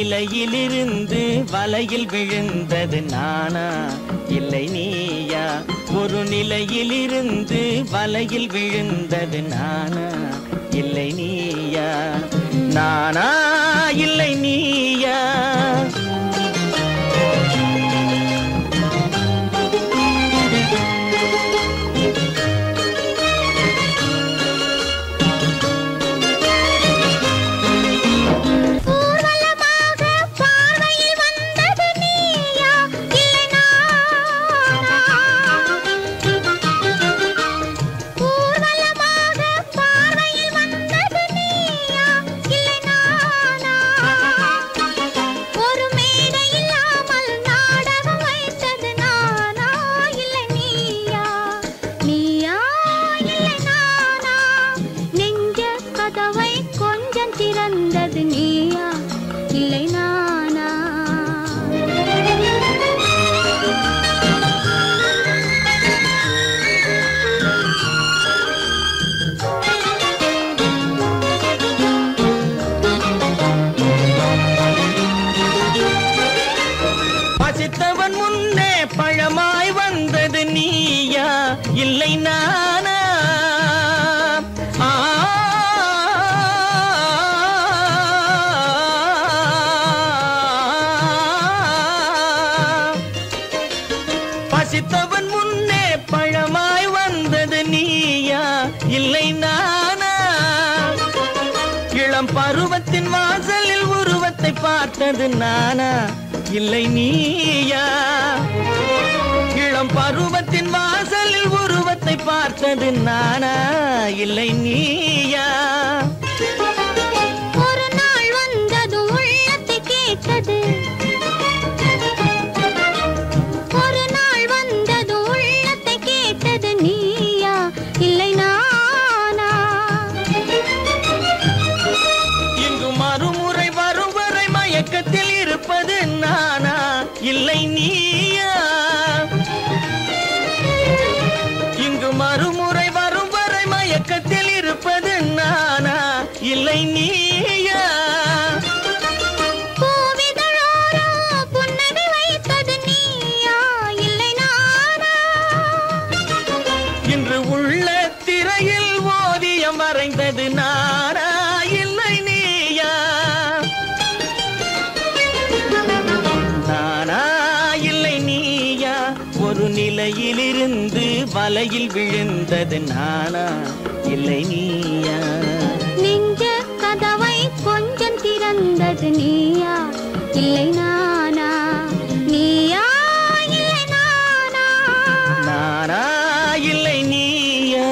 நிலையிலிருந்து வலையில் விழுந்தது நானா இல்லை நீயா? ஒரு நிலையிலிருந்து வலையில் விழுந்தது நானா இல்லை நீயா? நானா இல்லை நீயா? பழமாய் வந்தது நீயா இல்லை நானா? பசித்தவன் முன்னே பழமாய் வந்தது நீயா இல்லை நானா? இளம் பருவத்தின் வாசலில் உருவத்தை பார்த்தது நானா இல்லை நீயா? இளம் பருவத்தின் வாசலில் உருவத்தை பார்த்தது நானா இல்லை நீயா? ஒரு நாள் வந்தது உள்ளத்தை கேட்டது, ஒரு நாள் வந்தது உள்ளத்தை கேட்டது நீயா இல்லை நானா? இங்கு மறுமுறை வரும் வரை மயக்கத்தில் இருப்பது நானா இல்லை நீயா? இங்கு மறுமுறை வரும் வரை மயக்கத்தில் இருப்பது நானா இல்லை நீயா? பூவிதழோரோ புன்னகை வைத்தது நீயா இல்லை நானா? இன்று உள்ள திரையில் ஓவியம் வரைந்தது நானா இல்லை நீயா? நானா இல்லை நீயா? ஒரு நிலையிலிருந்து வலையில் விழுந்தது நானா இல்லை நீயா? நெஞ்ச கதவை கொஞ்சம் திறந்தது நீயா இல்லை நானா? நீயா இல்லை நானா? நானா இல்லை நீயா?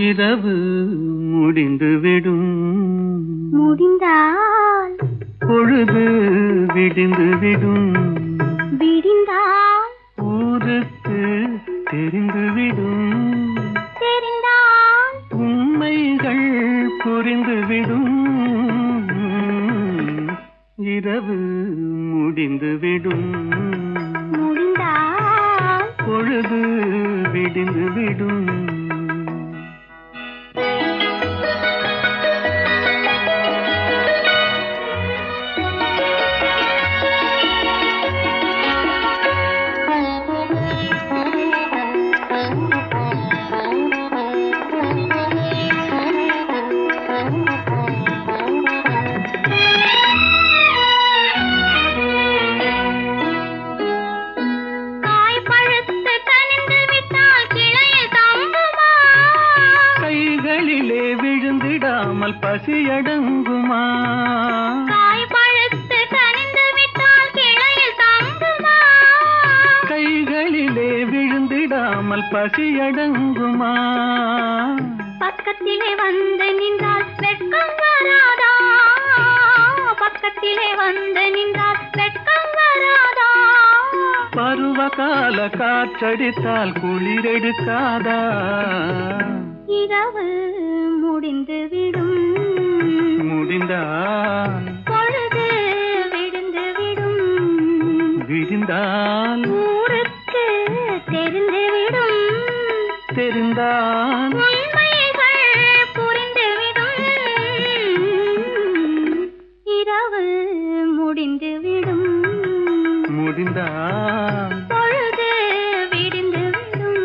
இரவு முடிந்துவிடும், முடிந்தால் பொழுது விடிந்துவிடும், விடிந்தால் ஊருக்கு தெரிந்துவிடும், தெரிந்தால் உண்மைகள் புரிந்துவிடும். இரவு முடிந்துவிடும், முடிந்தால் பொழுது விடிந்துவிடும். பசியடங்குமா? காய் பழுத்து கனிந்து விட்டால் கிளையில் தங்குமா? கைகளிலே விழுந்திடாமல் பசியடங்குமா? பக்கத்திலே வந்து நின்றால் வெட்கம் வராதா? பக்கத்திலே வந்து நின்றால் வெட்கம் வராதா? பருவகால காற்றடித்தால் குளிரெடுக்காதா? இரவு முடிந்துவிடும், முடிந்தால் பொழுது விடிந்துவிடும், விடிந்தால் ஊருக்கு தெரிந்துவிடும், தெரிந்தால் உண்மைகள் புரிந்துவிடும், இரவு முடிந்துவிடும், முடிந்தால் பொழுது விடிந்துவிடும்.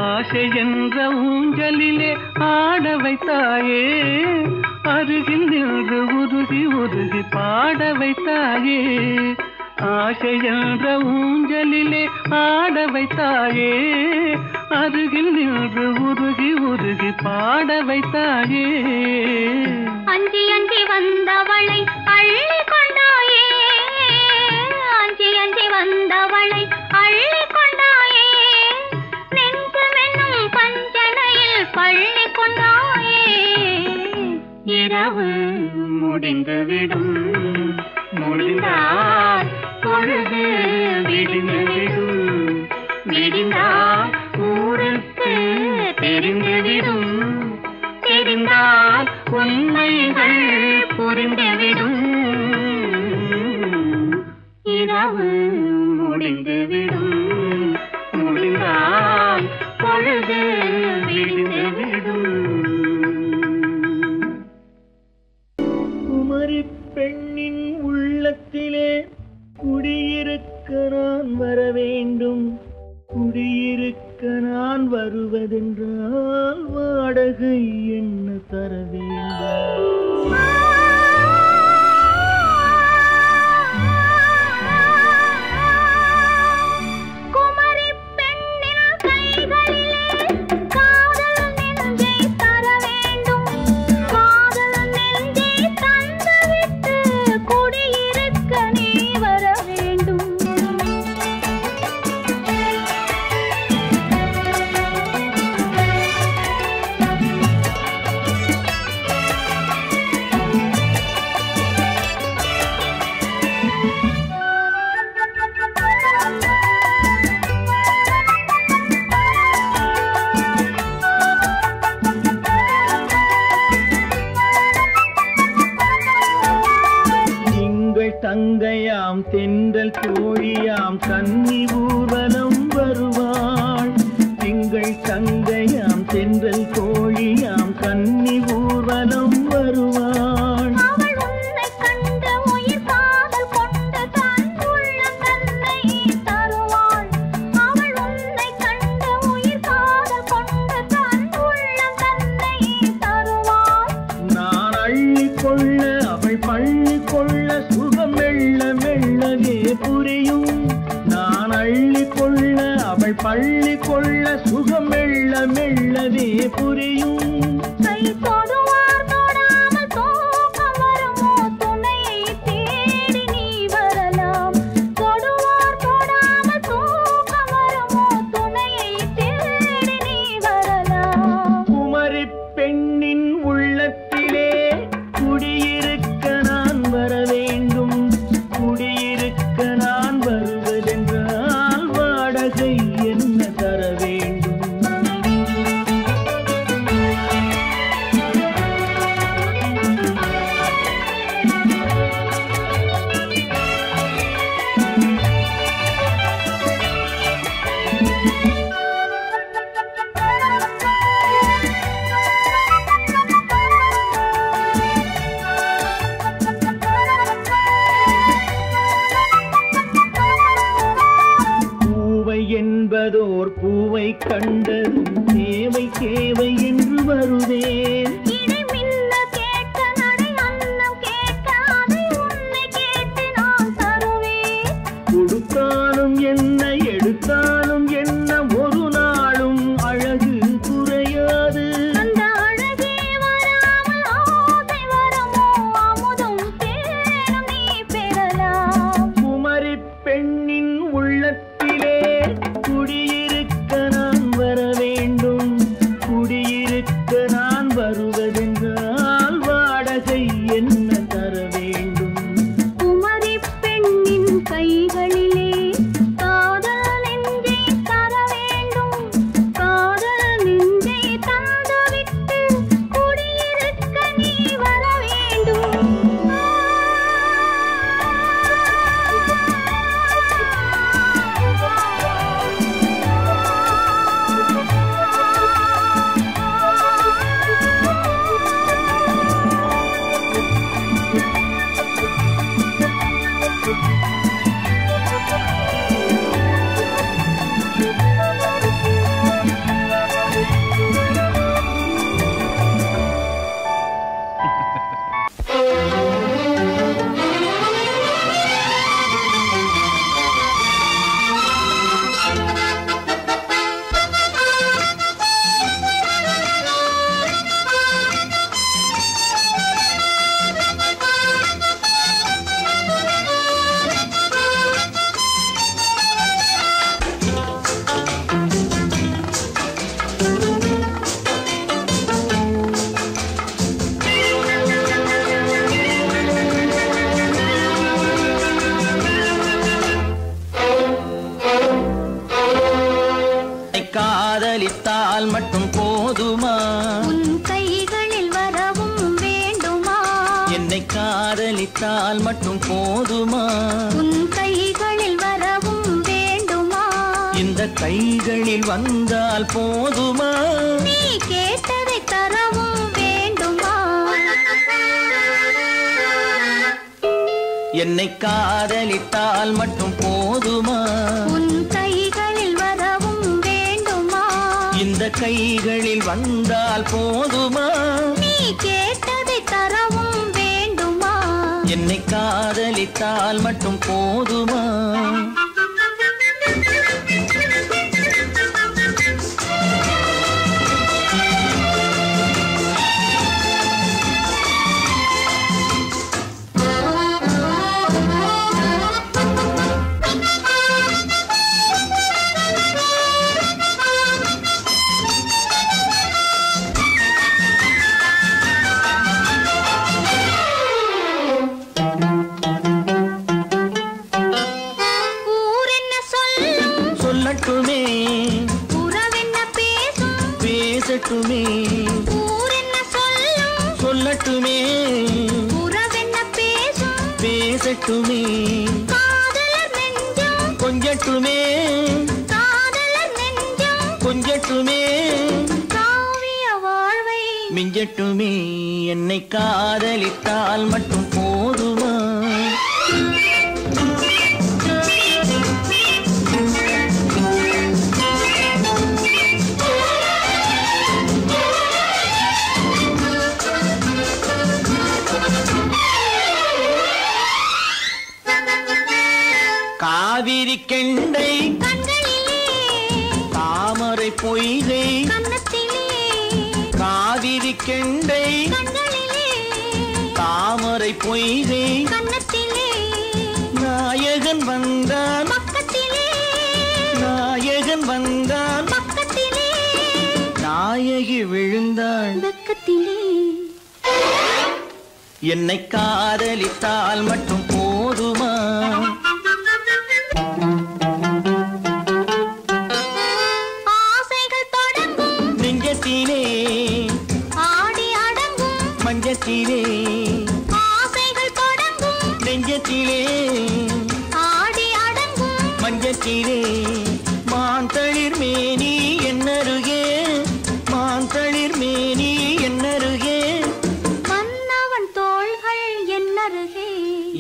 ஆசை என்ற ஊஞ்சலிலே ஆட வைத்தாயே, அருகில் நின்று உருகி உருகி பாட வைத்தாயே. ஆசை என்ற ஊஞ்சலிலே ஆட வைத்தாயே, அருகில் நின்று உருகி உருகி பாட வைத்தாயே. அஞ்சி அஞ்சி வந்தவளை அள்ளி கொண்டாயே, அஞ்சி அஞ்சி வந்தவளை அள்ளி கொண்டாயே, நெஞ்சமென்னும் பஞ்சனையில் பள்ளி கொண்டாயே. இரவு முடிந்துவிடும், முடிந்தால் பொழுது விடிந்துவிடும், விடிந்தால் ஊருக்கு தெரிந்துவிடும், தெரிந்தால் உண்மைகள் புரிந்துவிடும், இரவு முடிந்துவிடும், முடிந்தால் பொழுது விடிந்துவிடும். குமரி பெண்ணின் உள்ளத்திலே குடியிருக்க நான் வர வேண்டும். குடியிருக்க நான் வருவதென்றால் வாடகை என்ன தர வேண்டும்? குமரி பெண்ணின் கைகளிலே காதல் நெஞ்சை தர வேண்டும், காதல் நெஞ்சை தந்துவிட்டு குடியிருக்க நீ வர வேண்டும். திங்கள் தங்கையாம் தென்றல் தோழியாம் கன்னி ஊர்வலம் வருவாள். திங்கள் தங்கையாம் தென்றல் தோழியாம் கன்னி ஊர்வலம் வருவாள். அவள் உன்னை கண்டு உயிர் காதல் கொண்டு தன் உள்ளம் தன்னை தருவாள். அவள் உன்னை கண்டு உயிர் காதல் கொண்டு தன் உள்ளம் தன்னை தருவாள். நான் அள்ளி கொள்ள அவள் பள்ளி கொள்ள சுகம் மெல்ல மெல்லவே புரியும். நான் அள்ளி கொள்ள அவள் பள்ளி கொள்ள சுகம் மெல்ல மெல்லவே புரியும். கை தொடுவார் தொடாமல் தூக்கம் வருமோ, துணையை தேடி நீ வரலாம். தொடுவார் தொடாமல் தூக்கம் வருமோ, துணையை தேடி நீ வரலாம். குமரி பெண்ணின் உள்ளத்திலே குடியிருக்க நான் வர வேண்டும். குடியிருக்க நான் வருவதென்றால் வாடகை என்ன தர வேண்டும்? பூவை என்பதோர் பூவை கண்டதும் தேவை தேவை என்று வருவேன். இடை மின்ன கேட்க நடை அன்னம் கேட்க அதை உன்னை கேட்டு நான் தருவேன். கொடுத்தாலும் கைகளிலே காதல் நெஞ்சை தர வேண்டும். காதல் நெஞ்சை தந்துவிட்டு குடியிருக்க நீ வர வேண்டும். காதலித்தால் மட்டும் போதுமா? உன் கைகளில் வரவும் வேண்டுமா? என்னை காதலித்தால் மட்டும் போதுமா? உன் கைகளில் வரவும் வேண்டுமா? இந்த கைகளில் வந்தால் போதுமா? நீ கேட்டதை தரவும் வேண்டுமா? என்னை காதலித்தால் மட்டும் போதுமா? உன் கைகளில் வரவும் வேண்டுமா? இந்த கைகளில் வந்தால் போதுமா? நீ கேட்டதை தரவும் வேண்டுமா? என்னை காதலித்தால் மட்டும் போதுமா? சொல்லட்டுமே உறவென்ன பேசும் பேசட்டுமே. ஊரென்ன சொல்லும் சொல்லட்டுமே உறவென்ன பேசும் பேசட்டுமே. காதலர் நெஞ்சம் கொஞ்சட்டுமே காதலர் நெஞ்சம் கொஞ்சட்டுமே. காவிய வாழ்வை மிஞ்சட்டுமே. என்னை காதலித்தால் மட்டும் போதுமா? காவிரி கெண்டை கண்களிலே தாமரை பொய்கை கன்னத்திலே காவிரி கெண்டை கண்களிலே தாமரை பொய்கை கன்னத்திலே நாயகன் வந்தான் பக்கத்திலே நாயகன் வந்தான் பக்கத்திலே நாயகி விழுந்தாள் பக்கத்திலே. என்னை காதலித்தால் மட்டும் போதுமா? ஆசைகள் தொடங்கும் நெஞ்சத்திலே ஆடி அடங்கும் மஞ்சத்திலே ஆசைகள் தொடங்கும் நெஞ்சத்திலே ஆடி அடங்கும் மஞ்சத்திலே. மாந்தளிர் மேனி என்னருகே மாந்தளிர் மேனி என்னருகே. மன்னவன் தோள்கள் என்னருகே.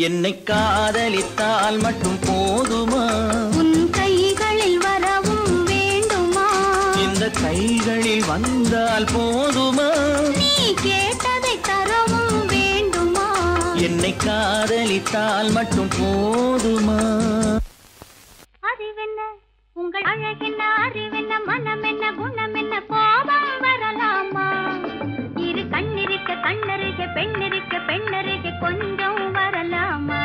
என்னை காதலித்தால் மட்டும் போதுமா? உன் கைகளில் வரவும் வேண்டுமா? இந்த கைகளில் வந்தால் போதுமா? நீ கேட்டதை தரவும் வேண்டுமா? என்னை காதலித்தால் மட்டும் போதுமா? அறிவென்ன உங்கள் அழகென்ன அறிவென்ன மனம் என்ன குணம் என்ன கோபம் வரலாமா? இரு கண்ணிருக்க கண்ணருக பெண்ணிருக்க பெண்ணருக கொஞ்சம் வரலாமா?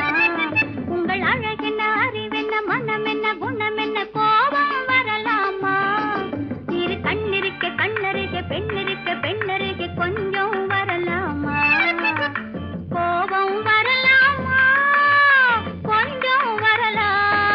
உங்கள் அழகென்ன அறிவென்ன மனம் என்ன குணம் என்ன கோபம் வரலாமா? இரு கண்ணிருக்க கண்ணருக பெண்ணிருக்க பெண்ணருக கொஞ்சம் வரலாமா? கோபம் வரலாமா? கொஞ்சம் வரலாமா?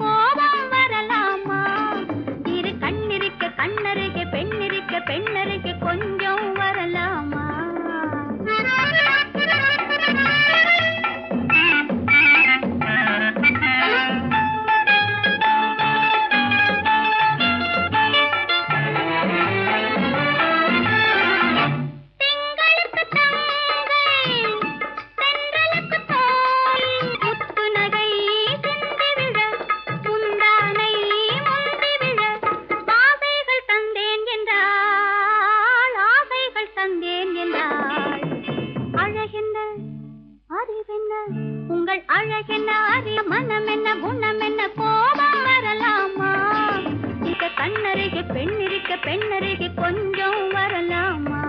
கோபம் வரலாமா? இரு கண்ணிருக்க கண்ணருகே பெண்ணிருக்க பெண்ணருகே கொஞ்சம் வரலாமா? உங்கள் அழகென்ன அறிய மனம் என்ன குணம் என்ன கோபம் வரலாமா? இந்த கண்ணருகே பெண்ணிருக்க பெண்ணருகே கொஞ்சம் வரலாமா?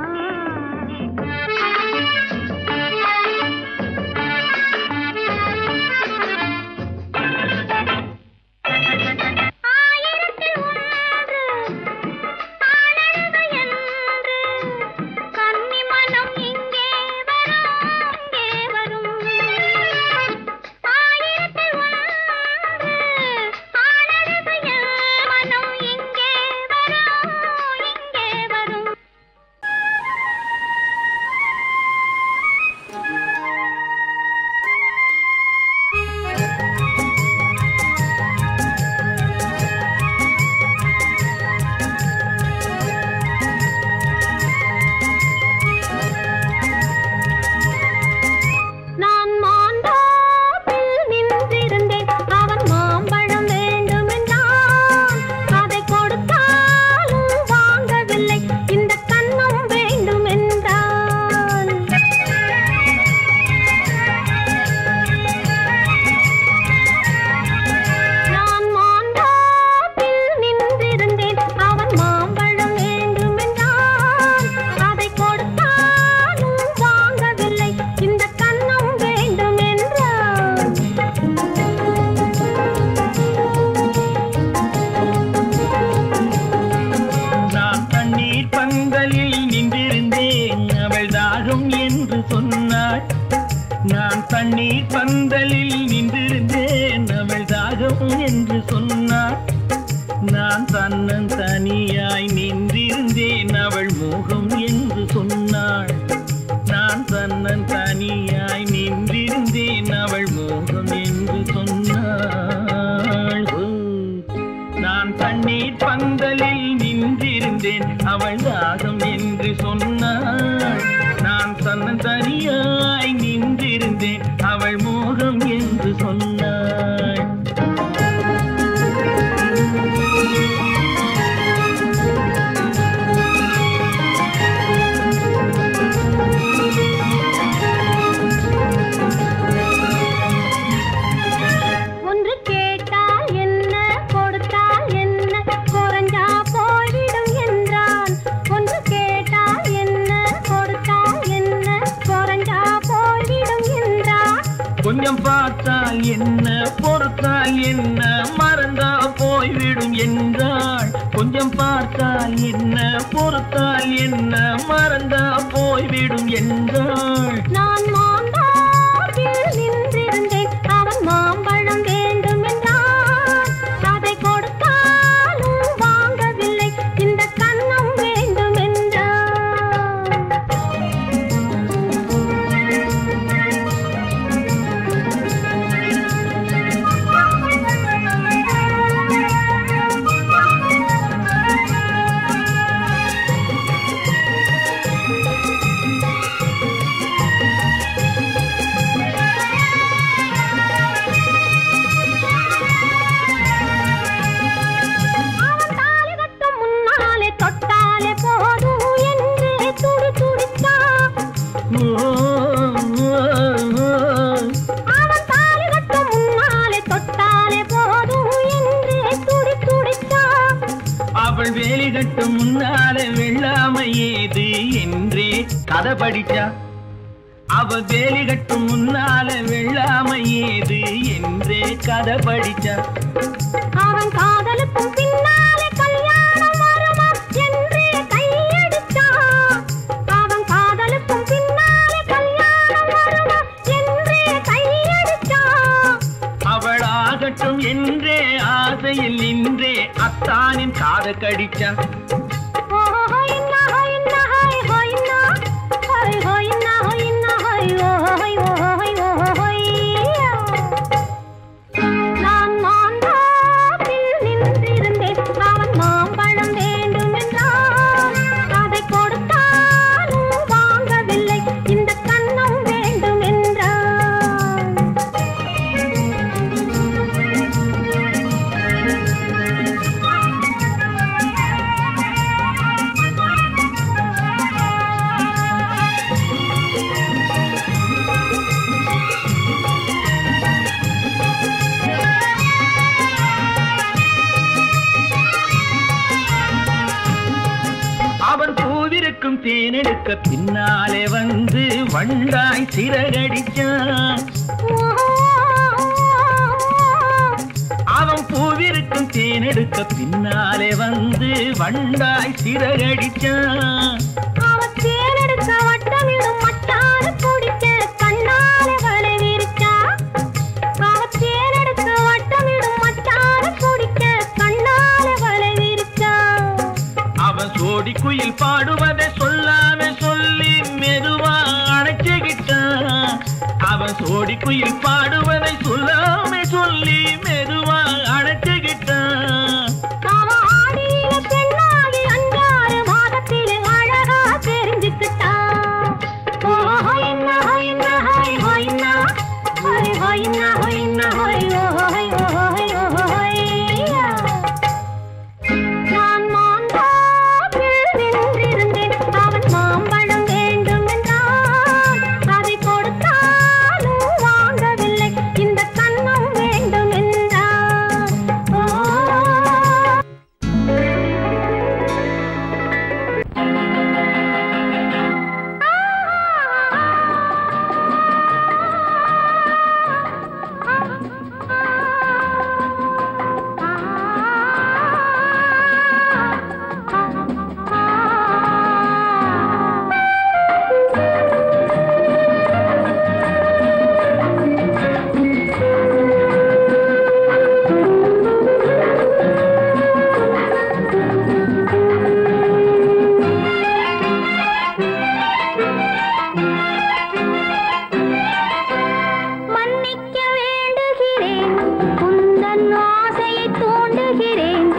நான் தண்ணீர் பந்தலில் நின்றிருந்தேன் அவள் தாகம் என்று சொன்னாள். நான் தன்னன் தனியாய் நின்றிருந்தேன் அவள் மோகம் என்று சொன்னாள். நான் தன்னன் தனியாய் நின்றிருந்தேன் அவள் மோகம் என்று சொன்னாள். நான் தண்ணீர் பந்தலில் நின்றிருந்தேன் அவள் தாகம் என்று சொன்னாள். நான் தன்னன் தனியாய் நின்றிருந்தேன் அவள் மோகம் என்று சொன்னாள். ஒன்று கேட்டால் என்ன கொடுத்தால் என்ன குறைஞ்சா போய்விடும் என்றான். ஒன்று கேட்டால் என்ன கொடுத்தால் என்ன குறைஞ்சா போய்விடும் என்றான். கொஞ்சம் பார்த்தால் என்ன பொறுத்தால் என்ன மறந்தா போய்விடும் என்றாள். கொஞ்சம் பார்த்தால் என்ன பொறுத்தால் என்ன மறந்தா போய்விடும் என்றாள். நான் மாந்தாப்பில் நின்றிருந்தேன் அவன் மாம்பழம் வேண்டும் என்றான். அதை கொடுத்தாலும் வாங்கவில்லை இந்த கன்னம் வேண்டும் என்றான். அவள் வேலி கட்டும் முன்னாலே வெள்ளாமை ஏது என்றே கதை படிச்சா. அவள் வேலி கட்டும் முன்னாலே வெள்ளாமை ஏது என்றே கதை படிச்சா. அவன் காதலுக்கும் பின்னாலே கல்யாணம் வருமா என்றே கையடிச்சா. அவன் காதலுக்கும் பின்னாலே கல்யாணம் வருமா என்றே கையடிச்சா. அவள் ஆகட்டும் என்றே திண்ணையில் நின்றே அத்தானின் காத கடிச்சான். தேனெடுக்க பின்னாலே வந்து வண்டாய் சிறகடிச்சான். அவன் பூவிருக்கும் தேனெடுக்க பின்னாலே வந்து வண்டாய் சிறகடிச்சான். அவன் தேனெடுக்க வட்டமிடும் மட்டான குடிக்க கண்ணாலே வலை விரிச்சா. அவன் தேனெடுக்க வட்டமிடும் மட்டான குடிக்க கண்ணாலே வலை விரிச்சா. அவன் சோடி குயில் பாடுவதை சொல்லாம சொல்லி மெதுவா அணைச்சுக்கிட்டான். அவன் சோடி குயில் பாடுவதை சொல்லாம சொல்லி மெதுவா அணைச்சுக்கிட்டான். அவன் ஆடிய பெண்ணாகி 5-6 மாதத்திலே அழகா தெரிஞ்சுக்கிட்டான். ஹொய்னா ஹொய்னா ஹொய் ஹொய்னா ஹொய் ஹொய்னா ஹொய்னா ஹொய் ஹொய் ஹொய் ஹொய்யா. நான் மாந்தாப்பில் நின்றிருந்தேன். அவன் மாம்பழம் வேண்டும் என்றான். அதை கொடுத்தாலும் வாங்கவில்லை. இந்த கண்ணம் வேண்டும் என்றான். மன்னிக்க வேண்டுகிறேன். உந்தன் ஆசையை தூண்டுகிறேன்.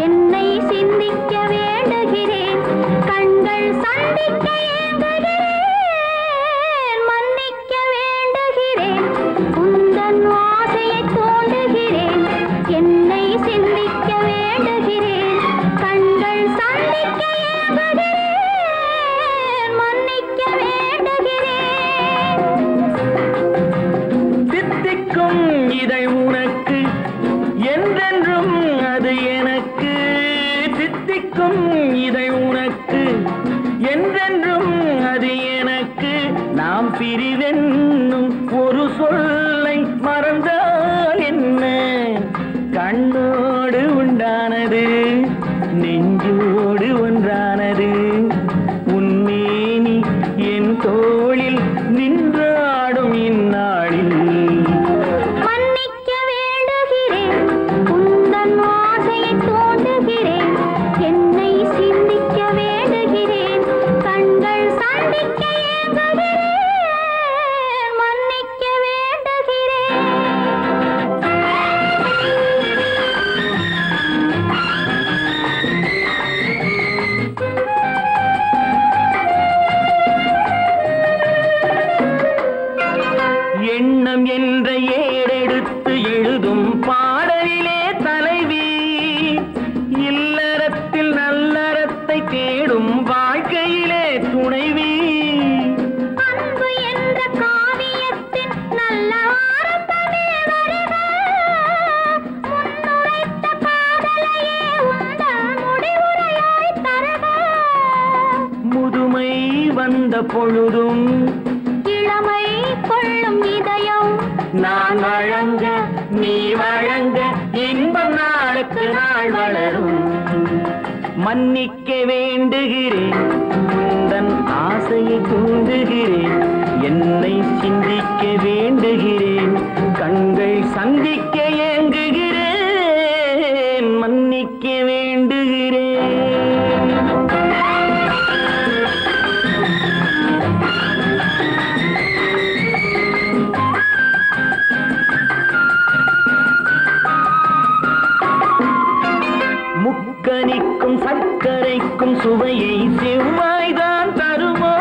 என்னை சிந்திக்க வேண்டுகிறேன். கண்கள் சந்திக்க ஏங்குகிறேன். மன்னிக்க வேண்டுகிறேன். உந்தன் ஆசையை தூண்டுகிறேன். என்னை சிந்திக்க வேண்டுகிறேன். கண்கள் சந்திக்க ஏங்குகிறேன். மன்னிக்க வேண்டுகிறேன். தித்திக்கும் இதை உனக்கு என்றென்றும் அது எனக்கு. தித்திக்கும் இதை உனக்கு என்றென்றும் அது எனக்கு. நாம் பிரிவென்னும் ஒரு சொல்லை மறந்தால் என்ன? கண்ணோடு உண்டானது நெஞ்சோடு ஒன்றானது. உன்மேனி என் தோளில் நின்றாடும் இந்நாளில். மன்னிக்க வேண்டுகிறேன். உந்தன் ஆசையை தூண்டுகிறேன். என்னை சிந்திக்க வேண்டுகிறேன். கண்கள் சந்திக்க ஏங்குகிறேன். மன்னிக்க வேண்டுகிறேன். எண்ணம் என்ற ஏடெடுத்து எழுதும் பாடலிலே தலைவி. இல்லறத்தில் நல்லறத்தை தேடும் வாழ்க்கையிலே துணைவி. அன்பு என்ற காவியத்தின் நல்ல ஆரம்பமே வருக. முன்னுரைத்த காதலையே உந்தன் முடிவுரையாய் தருக. முதுமை வந்த பொழுதும் இளமை கொள்ளும் இதயம் நான் வழங்க நீ வழங்க இன்பம் நாளுக்கு நாள் வளரும். மன்னிக்க வேண்டுகிறேன். உந்தன் ஆசையை தூண்டுகிறேன். என்னை சிந்திக்க வேண்டுகிறேன். கண்கள் சந்திக்க ஏங்குகிறேன். வேண்டுகிறேன், மன்னிக்க வேண்டுகிறேன். முக்கனிக்கும் சர்க்கரைக்கும் சுவையை செவ்வாய்தான் தருமோ?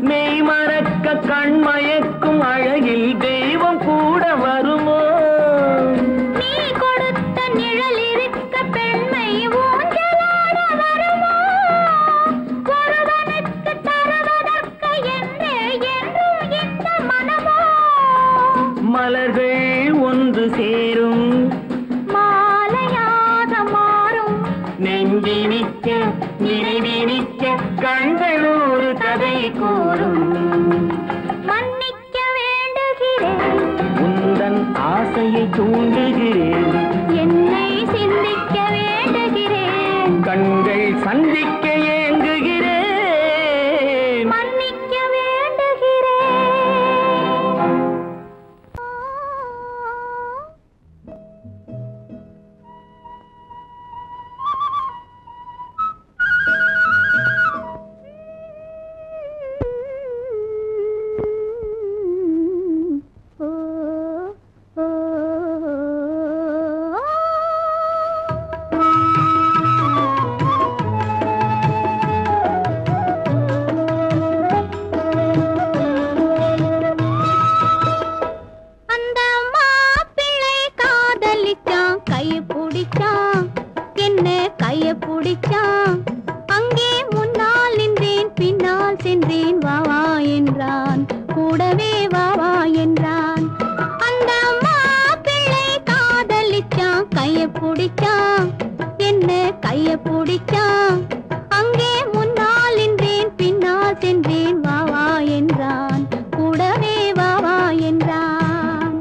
மெய் மறக்க கண்மயக்கும் அழகில் தெய்வம் கூட வருமோ? நீ கொடுத்த நிழல் இருக்க பெண்மை ஊஞ்சலாட வருமோ? ஒருவனுக்கு தருவதற்கு என்றே என்றும் இந்த மனமோ? மலர்கள் ஒன்று சேரும், மாலையாக மாறும், நெஞ்சினிக்க நினைவினிக்க கண்கள் ஒரு கதை கூறும். மன்னிக்க வேண்டுகிறேன், உந்தன் ஆசையை தூண்டுகிறேன், என்னை சிந்திக்க வேண்டுகிறேன், கண்கள் சந்திக்க ஏங்குகிறேன். மன்னிக்க வேண்டுகிறேன். அந்த மாப்பிள்ளை காதலிச்சான், கைய பிடிச்சான், என்ன கைய பிடிச்சான். அங்கே முன்னால் நின்றேன், பின்னால் சென்றேன், வா வா என்றான், கூடவே வா வா என்றான். அந்த மாப்பிள்ளை காதலிச்சான், கைய பிடிச்சான், என்ன கைய பிடிச்சான். அங்கே முன்னால் நின்றேன், பின்னால் சென்றேன், வா வா என்றான், கூடவே வா வா என்றான்.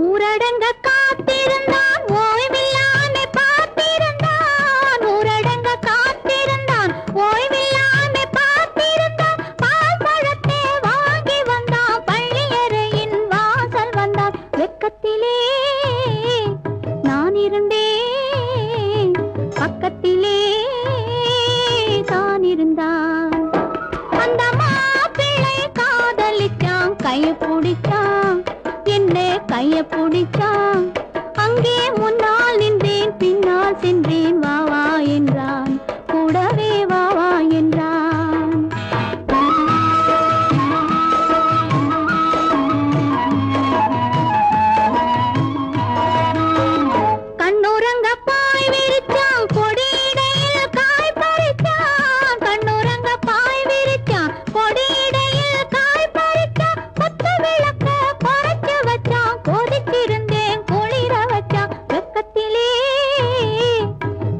ஊரடங்க காத்திருந்தான், ஓய்வில்லாம பார்த்திருந்தான். ஊரடங்க காத்திருந்தான், ஓய்வில்லாம பார்த்திருந்தான். பால் பழத்தை வாங்கி வந்தான், பள்ளியறையின் வாசல் வந்தான். வெக்கத்திலே நான் இருந்தேன், பக்கத்திலே தான் இருந்தான். அந்த மாப்பிள்ளை காதலிச்சான், கைய பிடிச்சான், என்ன கைய பிடிச்சான். அங்கே முன்னால் நின்றேன், பின்னால் சென்றேன், வா வா என்றான், கூடவே வா வா என்றான். கண்ணுறங்க பாய் விரிச்சான், கொடியிடையில் காய் பறிச்சான். கண்ணுறங்க பாய் விரிச்சான், கொடியிடையில் காய் பறிச்சான். கொத்து விளக்க குறைச்சு வச்சான், கொதிச்சிருந்தேன் குளிர வச்சான். வெக்கத்திலே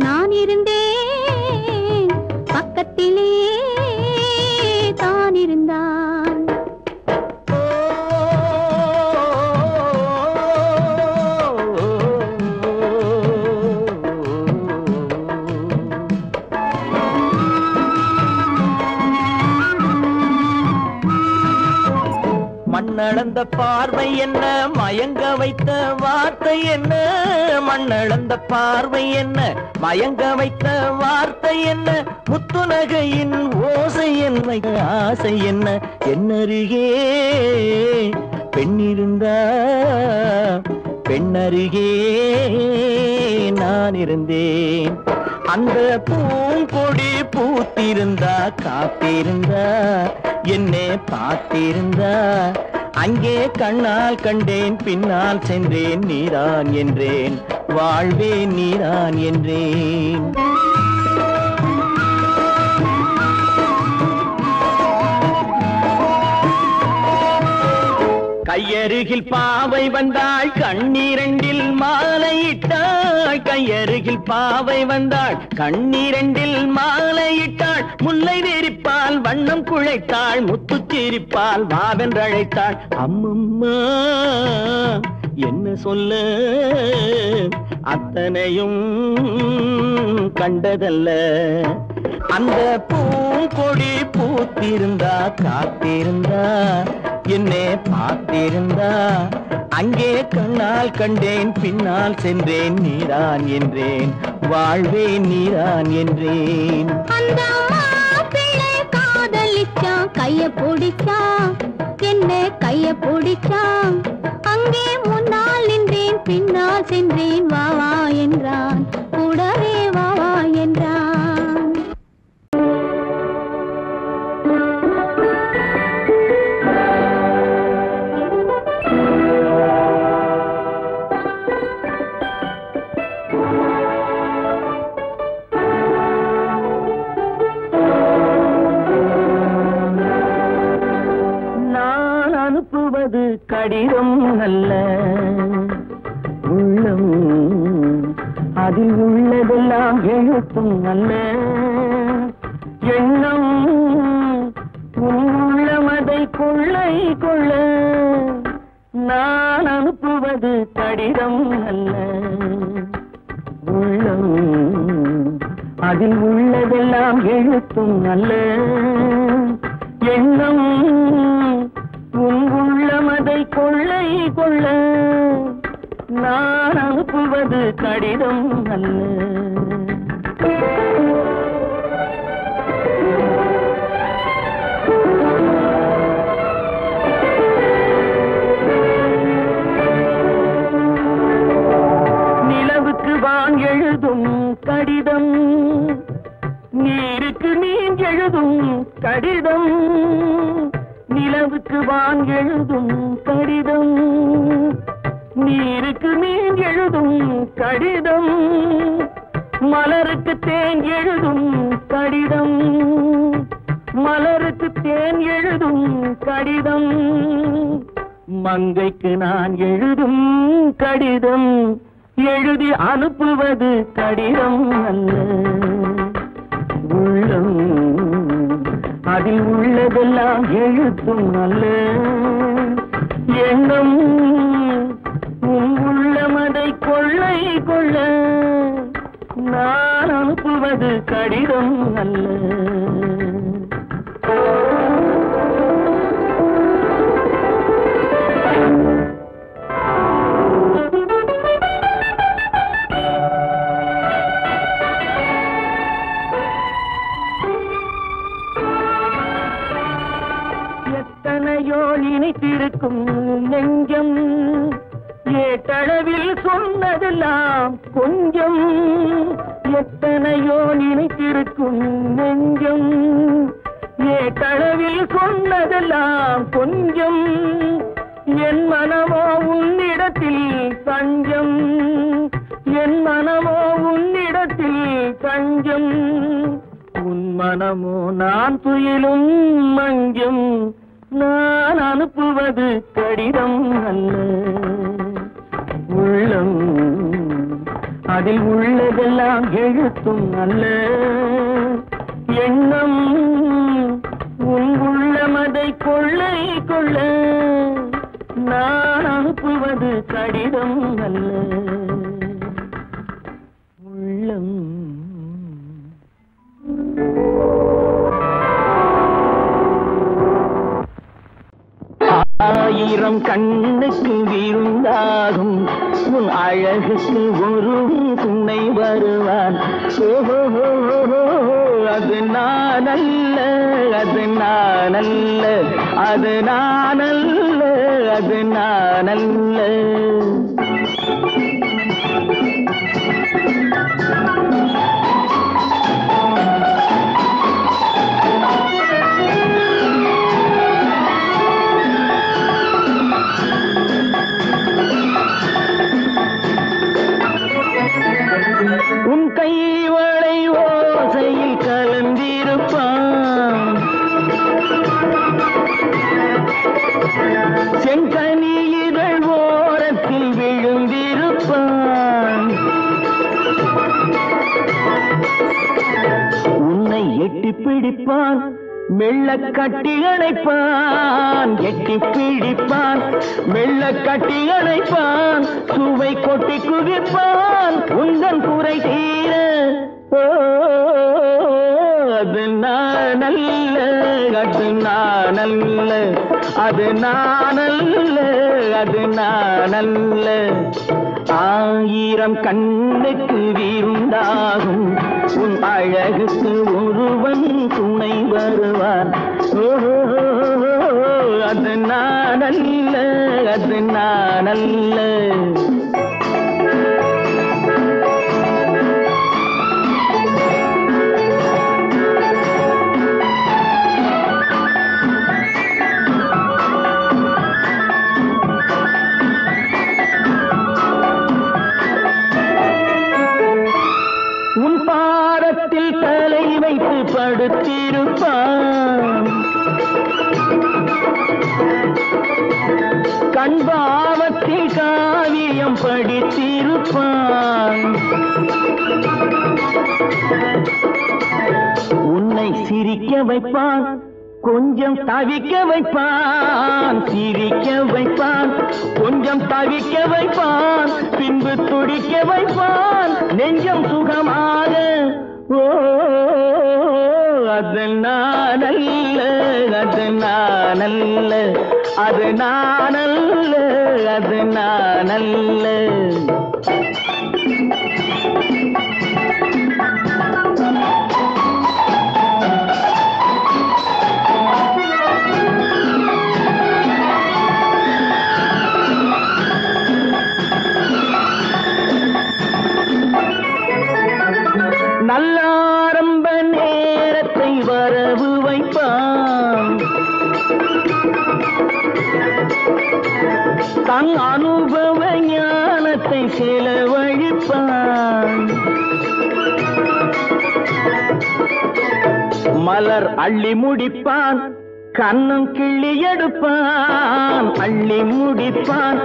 நான் இருந்தேன், பக்கத்திலே தான் இருந்தான். மண்ணளந்த பார்வை என்ன, மயங்க வைத்த வார்த்தை என்ன? மண்ணளந்த பார்வை என்ன, மயங்க வைத்த வார்த்தை என்ன? முத்துநகையின் ஓசை என்ன, ஆசை என்ன? என்னருகே பெண்ணிருந்தா, பெண்ணருகே நான் இருந்தேன். அந்த பூங்கொடி பூத்திருந்தா, காத்திருந்தா, என்னை பார்த்திருந்தா. அங்கே கண்ணால் கண்டேன், பின்னால் சென்றேன், நீதான் என்றேன், வாழ்வே நீதான் என்றேன். கையருகில் பாவை வந்தாள், கண்ணீரண்டில் மாலையிட்டாள். கையருகில் பாவை வந்தாள், கண்ணீரண்டில் மாலையிட்டாள். முல்லை வெறிப்பால் வண்ணம் குழைத்தாள், முத்துச் சிரிப்பால் வாவென்றழைத்தாள். அம்மம்மா என்ன சொல்ல அத்தனையும் கண்டதல்ல. அந்த பூங்கொடி பூத்திருந்தா காத்திருந்தா என்னை பார்த்திருந்தா அங்கே கண்ணால் கண்டேன் பின்னால் சென்றேன் நீதான் என்றேன் வாழ்வேன் நீதான் என்றேன். அந்த மாப்பிள்ளை காதலிச்சான் கைய பிடிச்சான் என்ன கைய பிடிச்சான் அங்கே முன்னால் நின்றேன் பின்னால் சென்றேன் வா வா என்றான் கூடவே வா வா என்றான். அனுப்புவது கடிதம் அல்ல உள்ளம் அதில் உள்ளதெல்லாம் எழுத்தும் அல்ல எண்ணம் உள்ளமதை கொள்ளை கொள்ள நான் அனுப்புவது கடிதம் அல்ல உள்ளம் அதில் உள்ளதெல்லாம் எழுத்தும் அல்ல எண்ணம் உள்ளமதை கொள்ளை கொள்ள நான் அனுப்புவது கடிதம் அல்ல. நிலவுக்கு வான் எழுதும் கடிதம் நீருக்கு நீன் எழுதும் கடிதம் நிலவுக்கு வான் எழுதும் கடிதம் நீருக்கு நீன் எழுதும் கடிதம் மலருக்கு தேன் எழுதும் கடிதம் மலருக்கு தேன் எழுதும் கடிதம் மங்கைக்கு நான் எழுதும் கடிதம் எழுதி அனுப்புவது கடிதம் அல்ல உள்ளம் அதில் உள்ளதெல்லாம் எழுத்தும் அல்ல எண்ணம் உள்ளமதை கொள்ளை கொள்ள நான் அனுப்புவது கடிதம் அல்ல. இணைத்திருக்கும் நெஞ்சம் ஏட்டளவில் சொன்னதெல்லாம் கொஞ்சம் எத்தனையோ நினைத்திருக்கும் நெஞ்சம் ஏட்டளவில் சொன்னதெல்லாம் கொஞ்சம் என் மனமோ உன்னிடத்தில் தஞ்சம் என் மனமோ உன்னிடத்தில் தஞ்சம் உன் மனமோ நான் துயிலும் மஞ்சம் நான் அனுப்புவது கடிதம் அல்ல உள்ளம் அதில் உள்ளதெல்லாம் எழுத்தும் அல்ல எண்ணம் உன் உள்ளமதை கொள்ளை கொள்ள நான் அனுப்புவது கடிதம் அல்ல உள்ளம். ஆயிரம் கண்ணுக்கு விருந்தாகும் உன் அழகுக்கு ஒரு துணை வருவான். அது நான் அல்ல அது நான் அல்ல அது நான் அல்ல அது நான் அல்ல. உன் கைவளை ஓசையில் கலந்திருப்பான் செங்கனி இதழ் ஓரத்தில் விழுந்திருப்பான். உன்னை எட்டி பிடிப்பான் மெல்ல கட்டி அணைப்பான் எட்டி பிடிப்பான் மெல்ல கட்டி அணைப்பான் சுவை கொட்டி குவிப்பான் உந்தன் குறை தீர அது நானல்ல அது நானல்ல அது நானல்ல அது நானல்ல ஆயிரம் கண்ணுக்கு விருந்தாகும் உன் அழகுக்கு ஒருவன் துணை வருவான் அது நானல்ல அது நானல்ல தலை வைத்து படுத்திருப்பான் கண்பாவத்தில் காவியம் படித்திருப்பான் உன்னை சிரிக்க வைப்பான் கொஞ்சம் தவிக்க வைப்பான் சிரிக்க வைப்பான் கொஞ்சம் தவிக்க வைப்பான் பின்பு துடிக்க வைப்பான் நெஞ்சம் சுகமாக அது நானல்ல அது நானல்ல அது நானல்ல அது நானல்ல நல்ல ஆரம்ப நேரத்தை வரவு வைப்பான் தன் அனுபவ ஞானத்தை செலவழிப்பான் மலர் அள்ளி முடிப்பான் கண்ணம் கிள்ளி எடுப்பான் அள்ளி முடிப்பான்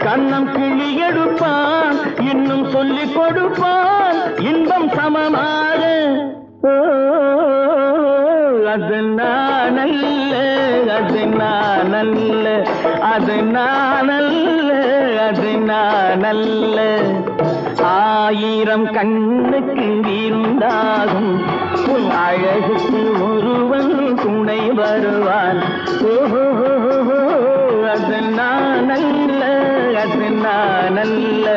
கண்ணம் கிள்ளி எடுப்பான் இன்னும் சொல்லிக் கொடுப்பான் இன்பம் சமமாக அது நானல்ல அது நானல்ல அது நானல்ல அது நானல்ல ஆயிரம் கண்ணுக்கு விருந்தாகும் உன் அழகுக்கு ஒருவன் துணை வருவான் அது நானல்ல அது நானல்ல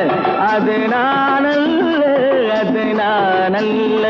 அது நானல்ல அது நானல்ல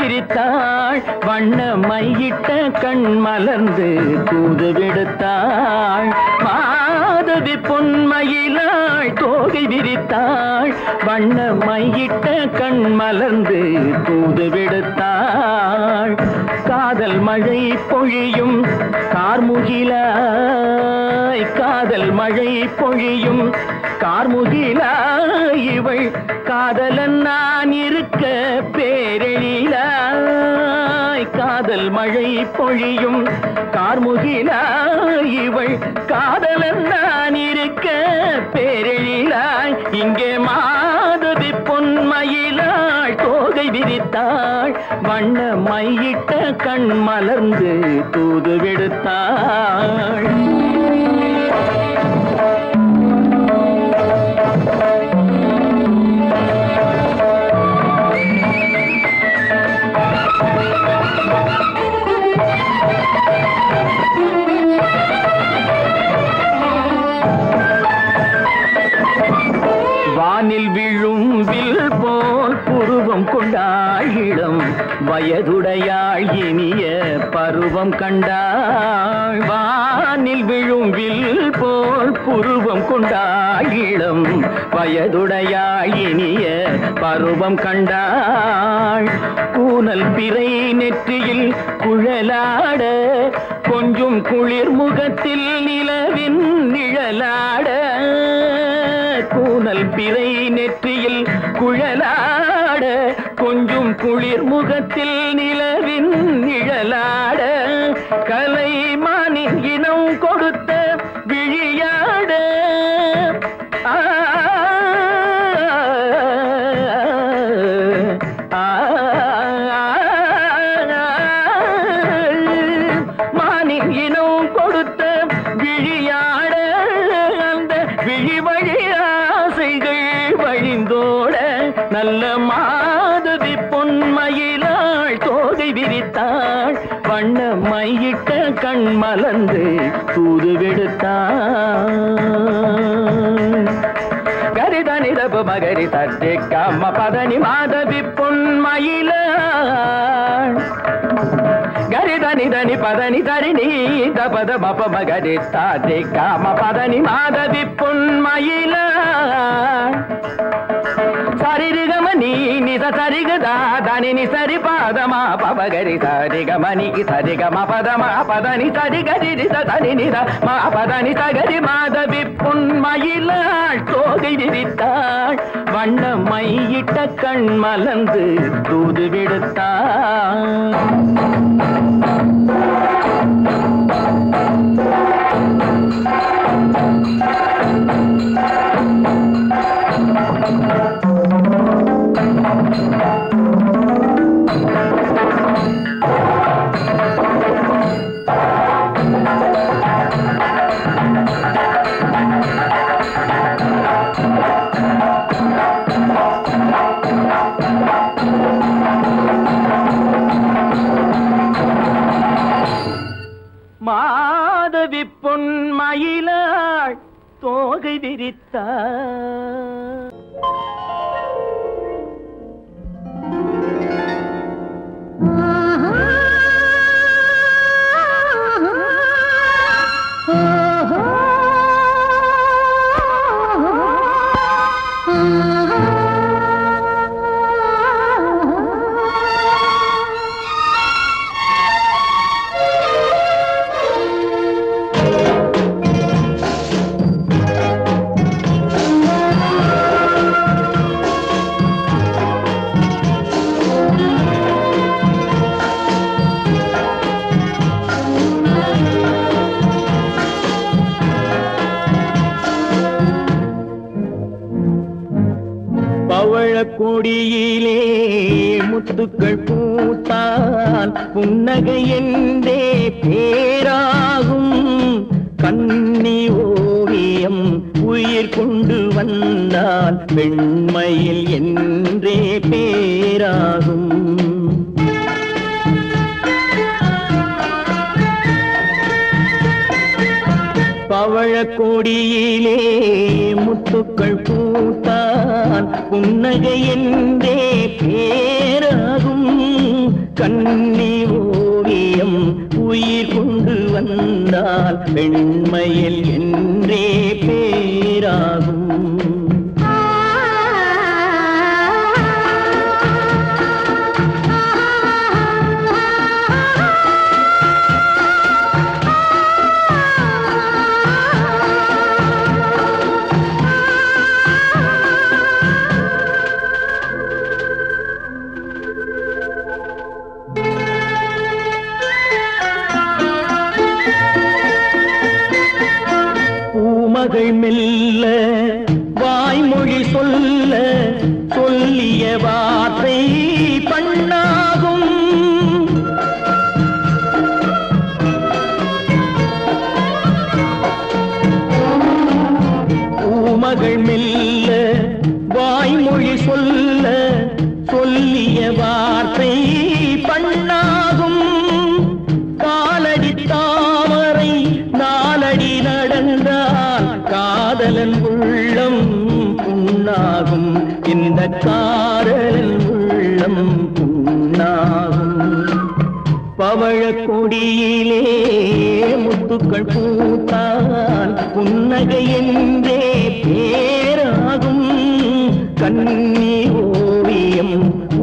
விரித்தாள் வண்ண மையிட்ட கண் மலர்ந்து தூது விடுத்தாள் மாதவி பொன்மயிலாள் தோகை விரித்தாள் வண்ண மையிட்ட கண் மலர்ந்து தூது விடுத்தாள் காதல் மழை பொழியும் கார்முகிலாய் காதல் மழை பொழியும் கார்முகிலாய் இவள் காதலன் நான் இருக்க பேரெழிலாய் காதல் மழை பொழியும் கார்முகிலாய் இவள் காதலன் நான் இருக்க பேரெழிலாய் இங்கே மாதவி பொன்மயிலாள் தோகை விரித்தாள் வண்ண மையிட்ட கண் மலர்ந்து தூது விடுத்தாள் வானில் விழும் வில் போல் புருவம் கொண்டாள் இளம் வயதுடையாள் இனிய பருவம் கண்டாள் வானில் விழும் வில் போல் புருவம் கொண்டாள் இளம் வயதுடையாள் இனிய பருவம் கண்டாள் கூனல் பிறை நெற்றியில் குழலாட கொஞ்சம் குளிர் முகத்தில் நிலவின் நிழலாட கூனல் பிறை நெற்றியில் குழலாட கொஞ்சம் குளிர் முகத்தில் நிலவின் நிழலாட கலைமானின் இனம் கொடுத்த விழியாட மானின் இனம் கொடுத்த விழியாட அந்த விழி வழி ஆசைகள் வழிந்தோட நல்ல மாதவி பொன்மயிலாள் தோகை விரித்தாள் வண்ண மையிட்ட கண் மலர்ந்து தூது விடுத்தாள் கரிதனிரபு மகரி தட்டி கம்ம பதனி மாதவி பொன்மயிலாள் கரிதனி தனி பதனி தரிணி தபத மப மகரி தாத்தி காம பதனி மாதவி பொன்மயிலாள் சரிகமணி நித சரிகதா தனி நி சரி பாதமா பபகரி சரிகமணி சரிகம பதமா பதனி சரிகரி தனி நித மா பதனி சகரி மாதவி பொன்மயிலாள் தோகை விரித்தாள் வண்ண மையிட்ட கண் மலர்ந்து தூது விடுத்தாள் மாதவி பொன்மயிலாள் தோகை விரித்தாள் கொடியிலே முத்துக்கள் பூத்தால் புன்னகை என்றே பேராகும் கண்ணி ஓவியம் உயிர் கொண்டு வந்தால் பெண்மையில் என்றே பேராகும் பவழக்கொடியிலே முத்துக்கள் பூத்தான் புன்னகை என்றே பேராகும் கண்ணி ஓவியம் உயிர் கொண்டு வந்தால் பெண்மையில் என்றே பேராகும். பூமகள் மெல்ல வாய்மொழி சொல்ல சொல்லிய வார்த்தை பண்ணாகும். பூமகள் மெல்ல வாய்மொழி சொல்ல சொல்லிய வார்த்தை பண்ணாகும். காலடி தாமரை நாலடி நடந்தால் காதலன் உள்ளம் புண்ணாகும். இந்த காதலன் உள்ளம் புண்ணாகும். பவழக் கொடியிலே முத்துக்கள் பூத்தால் புன்னகை என்றே பேராகும். கண்ணி ஓவியம்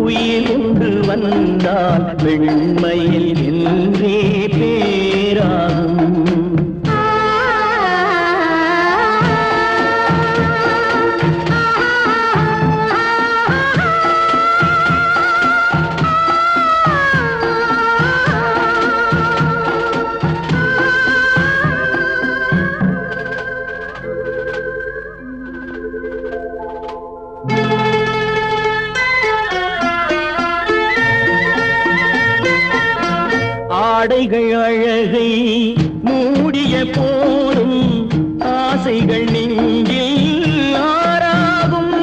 உயிர் கொண்டு வந்தால் வெண்மையில் என்றே பேராகும். ஆடைகள் அழகை மூடிய போதும் ஆசைகள் நெஞ்சில் ஆறாகும்.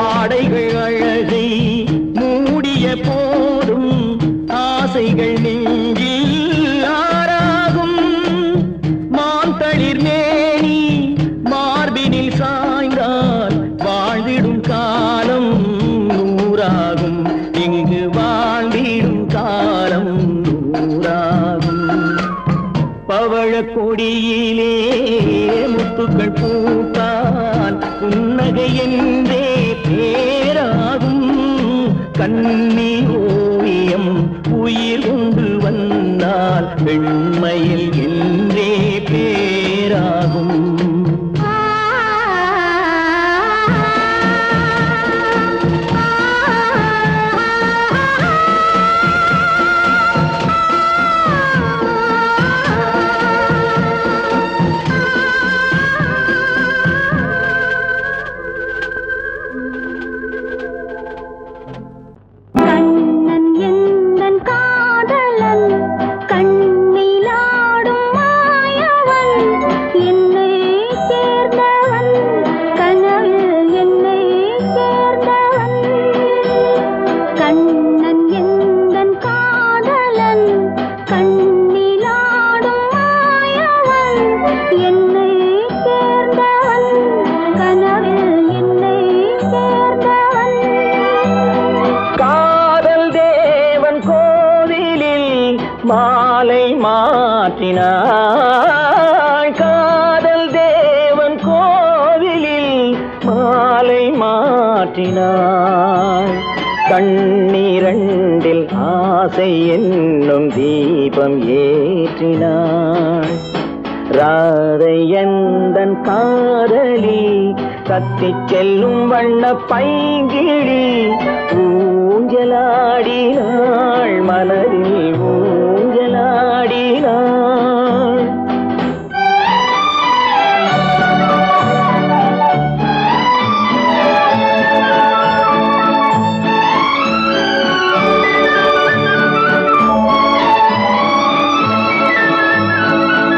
ஆடைகள் அழகை மூடிய போதும் ஆசைகள் நெஞ்சில் ஆறாகும். மாந்தளிர் மேனி மார்பினில் சாய்ந்தால் வாழ்ந்திடும் காலம் நூறாகும். இங்கு வாழ்ந்திடும் காலம் நூறாகும். பவழக் கொடியிலே முத்துக்கள் பூத்தால் புன்னகை என்றே பேராகும். கண்ணி ஓவியம் உயிர் கொண்டு வந்தால் பெண்மையில் என்றே பேராகும். மாலை மாற்றினாள். காதல் தேவன் கோவிலில் மாலை மாற்றினாள். கண்ணீரண்டில் ஆசை என்னும் தீபம் ஏற்றினாள். ராதை எந்தன் காதலி கத்திச் செல்லும் வண்ண பைங்கிழி ஊஞ்சலாடினாள். மனதில் ஊஞ்சலாடினாள்.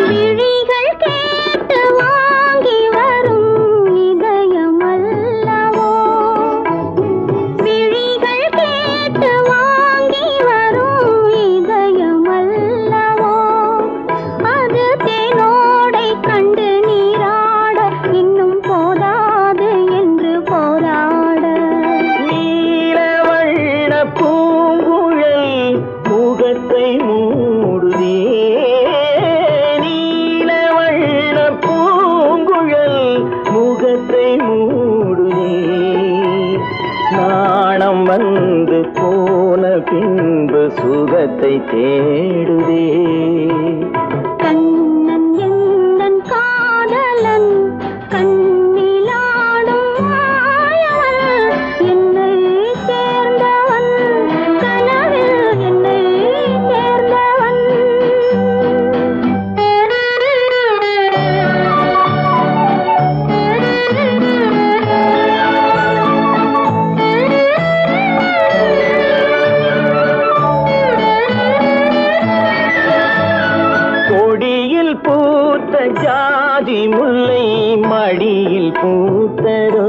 விழிகள் மனம் வந்து போன பின்பு சுகத்தை தேடுதே. கண்ணன் எந்தன் காதலன் கண்ணிலாடும் மாயவன் என்னை சேர்ந்தவன் கனவில் என்னை சேர்ந்தவன். கொடியில் பூத்த ஜாதி முல்லை மடியில் பூத்ததோ.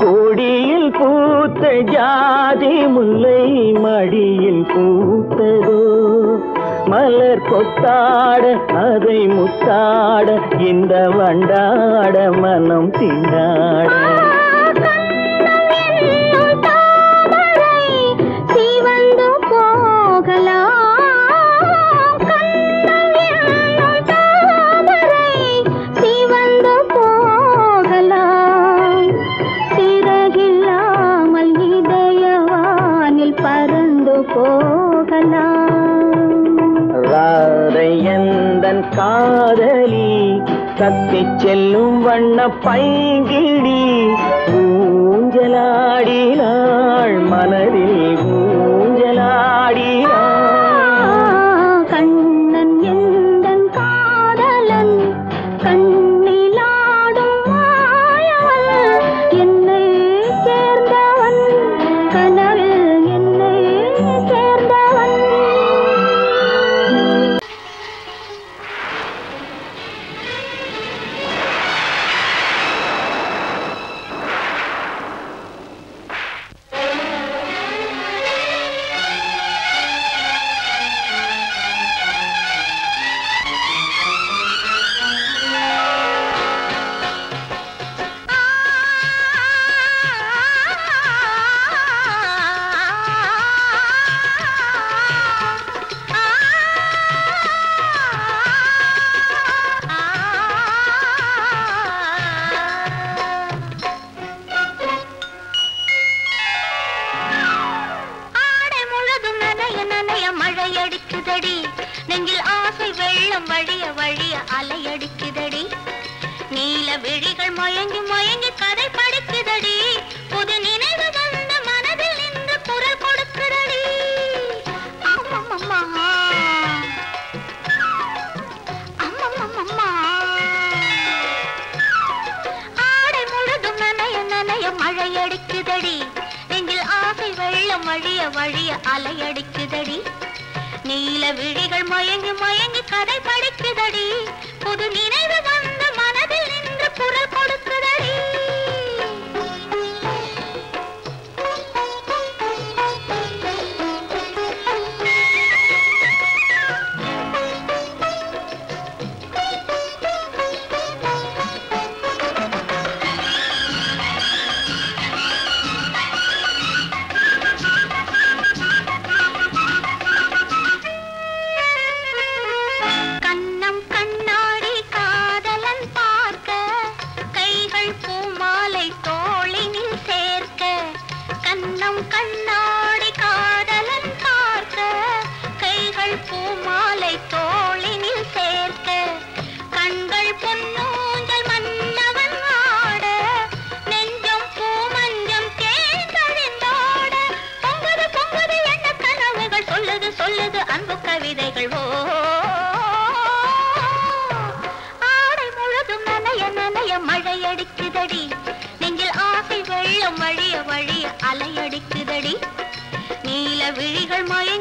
கொடியில் பூத்த ஜாதி முல்லை மடியில் பூத்ததோ. மலர் கொத்தாட அதை முத்தாட இந்த வண்டாட மனம் திண்டாட. சிவந்து போகலாம் சிவந்து போகலாம் சிறகில்லாமல் இதயவானில் பறந்து போகலாம். ராதை எந்தன் காதலி கத்திச் செல்லும் வண்ண பைங்கிடி ஊஞ்சலாடினாள் மனதில் ஊஞ்சலாடினாள். கண்ணன் எந்தன் காதலன் கண்ணிலாடும் மாயவன் என்னை சேர்ந்தவன் கனவில் என்னை சேர்ந்தவன். அலையடிக்குதடி நெஞ்சில் ஆசை வெள்ளம் வழிய வழிய அலையடிக்குதடி. நீல விழிகள் மயங்கி மயங்கி கதை படிக்குதடி. புது நினைவு வந்த மனதில் நின்று குரல் கொடுக்குதடி. அம்மம்மா அம்மம்மா ஆடை முழுதும் நனைய நனைய மழையடிக்குதடி. நெஞ்சில் ஆசை வெள்ளம் வழிய வழிய அலையடிக்குதடி. நீல விழிகள் மயங்கி மயங்கி கதை படிக்குதடி. புது நினைவு வந்த மனதில் நின்று குரல் கொடுக்குதடி. கண்ணாடி காதலன் பார்க்க கைகள் பூமாலை தோளினில் சேர்க்க கண்கள் பொன்னூஞ்சல் மன்னவன் ஆட நெஞ்சம் பூமஞ்சம் தேய்ந்தழிந்தோட பொங்குது பொங்குது எண்ண கனவுகள் சொல்லுது சொல்லுது அன்பு கவிதைகள். ஓ ஆடை முழுதும் நனைய நனைய மழையடிக்குதடி. நெஞ்சில் ஆசை வெள்ளம் வழிய வழிய அலையடிக்குதடி. நீல விழிகள் மய